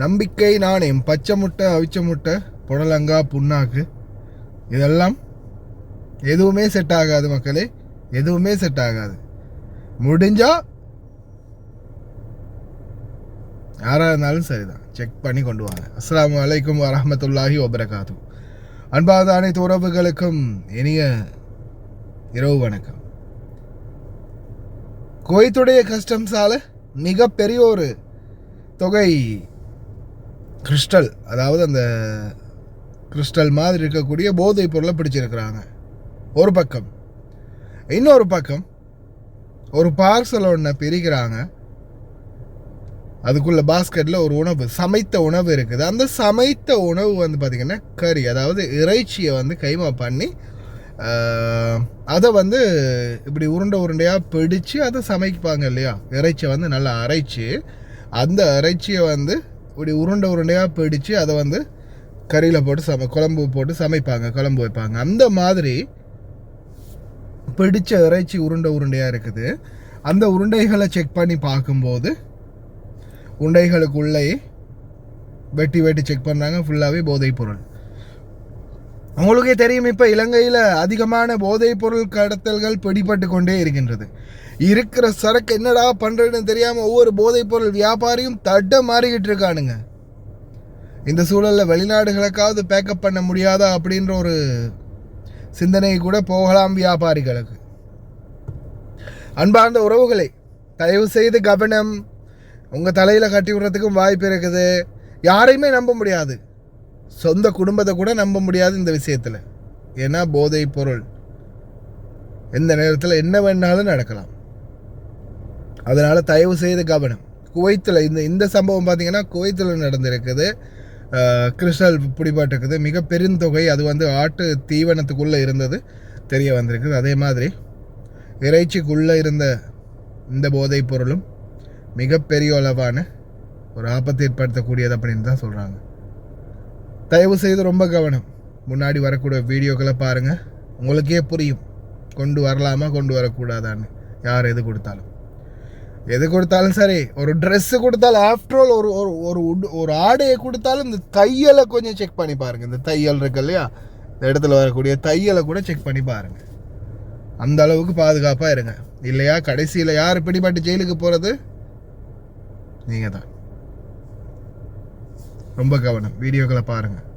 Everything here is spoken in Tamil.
நம்பிக்கை நாணயம், பச்சை முட்டை, அவிச்ச முட்டை, புடலங்காய், புண்ணாக்கு, இதெல்லாம் எதுவுமே செட் ஆகாது மக்களே, எதுவுமே செட் ஆகாது. முடிஞ்சா யாராக இருந்தாலும் சரிதான், செக் பண்ணி கொண்டு வாங்க. அஸ்ஸலாமு அலைக்கும் வரஹ்மத்துல்லாஹி வபரகாத்து. அன்பாத அனைத்து உறவுகளுக்கும் இனிய இரவு வணக்கம். குவைத்துடைய கஸ்டம்ஸால மிகப்பெரிய ஒரு தொகை கிறிஸ்டல், அதாவது அந்த கிறிஸ்டல் மாதிரி இருக்கக்கூடிய போதைப் பொருளை பிடிச்சிருக்கிறாங்க ஒரு பக்கம். இன்னொரு பக்கம் ஒரு பார்சல் ஒன்று பிரிக்கிறாங்க. அதுக்குள்ள பாஸ்கெட்டில் ஒரு உணவு, சமைத்த உணவு இருக்குது. அந்த சமைத்த உணவு வந்து பார்த்திங்கன்னா கறி, அதாவது இறைச்சியை வந்து கைமா பண்ணி அதை வந்து இப்படி உருண்டையாக பிடிச்சு அதை சமைப்பாங்க இல்லையா. இறைச்சியை வந்து நல்லா அரைச்சி, அந்த இறைச்சியை வந்து இப்படி உருண்டையாக பிடிச்சு அதை வந்து கறியில் போட்டு குழம்பு போட்டு சமைப்பாங்க, குழம்பு வைப்பாங்க. அந்த மாதிரி பிடிச்ச இறைச்சி உருண்டையாக இருக்குது. அந்த உருண்டைகளை செக் பண்ணி பார்க்கும்போது உருண்டைகளுக்குள்ளே வெட்டி செக் பண்ணுறாங்க, ஃபுல்லாகவே போதைப் பொருள். உங்களுக்கே தெரியும், இப்போ இலங்கையில் அதிகமான போதைப் பொருள் கடத்தல்கள் பிடிபட்டு கொண்டே இருக்கின்றது. இருக்கிற சரக்கு என்னடா பண்ணுறதுன்னு தெரியாமல் ஒவ்வொரு போதைப் பொருள் வியாபாரியும் தட்ட மாறிக்கிட்டு இருக்கானுங்க. இந்த சூழலில் வெளிநாடுகளுக்காவது பேக்கப் பண்ண முடியாதா அப்படின்ற ஒரு சிந்தனை கூட போகலாம் வியாபாரிகளுக்கு. அன்பார்ந்த உறவுகளை, தயவு செய்து கவனம். உங்கள் தலையில் கட்டி விடுறதுக்கும் வாய்ப்பு இருக்குது. யாரையுமே நம்ப முடியாது, சொந்த குடும்பத்தை கூட நம்ப முடியாது இந்த விஷயத்தில். ஏன்னா போதைப் பொருள் எந்த நேரத்தில் என்ன வேணாலும் நடக்கலாம். அதனால் தயவு செய்து கவனம். குவைத்தில் இந்த சம்பவம் பார்த்திங்கன்னா குவைத்தில் நடந்திருக்குது. கிறிஸ்டல் பிடிபட்டிருக்குது, மிக பெருந்தொகை. அது வந்து ஆட்டு தீவனத்துக்குள்ளே இருந்தது தெரிய வந்திருக்குது. அதே மாதிரி இறைச்சிக்குள்ளே இருந்த இந்த போதைப் பொருளும் மிகப்பெரிய அளவான ஒரு ஆபத்தை ஏற்படுத்தக்கூடியது அப்படின்னு தான் சொல்கிறாங்க. தயவு செய்து ரொம்ப கவனம். முன்னாடி வரக்கூடிய வீடியோக்களை பாருங்கள், உங்களுக்கே புரியும் கொண்டு வரலாமா கொண்டு வரக்கூடாதான்னு. யார் எது கொடுத்தாலும் சரி, ஒரு ட்ரெஸ்ஸு கொடுத்தாலும், ஆஃப்டர் ஆல் ஒரு ஒரு ஒரு ஆடையை கொடுத்தாலும் இந்த தையலை கொஞ்சம் செக் பண்ணி பாருங்கள். இந்த தையல் இருக்கு இல்லையா, இந்த இடத்துல வரக்கூடிய தையலை கூட செக் பண்ணி பாருங்கள். அந்த அளவுக்கு பாதுகாப்பாக இருங்க. இல்லையா கடைசியில் யார் பிடிபட்டு ஜெயிலுக்கு போகிறது? நீங்கள் தான். ரொம்ப கவனம். வீடியோக்களை பாருங்கள்.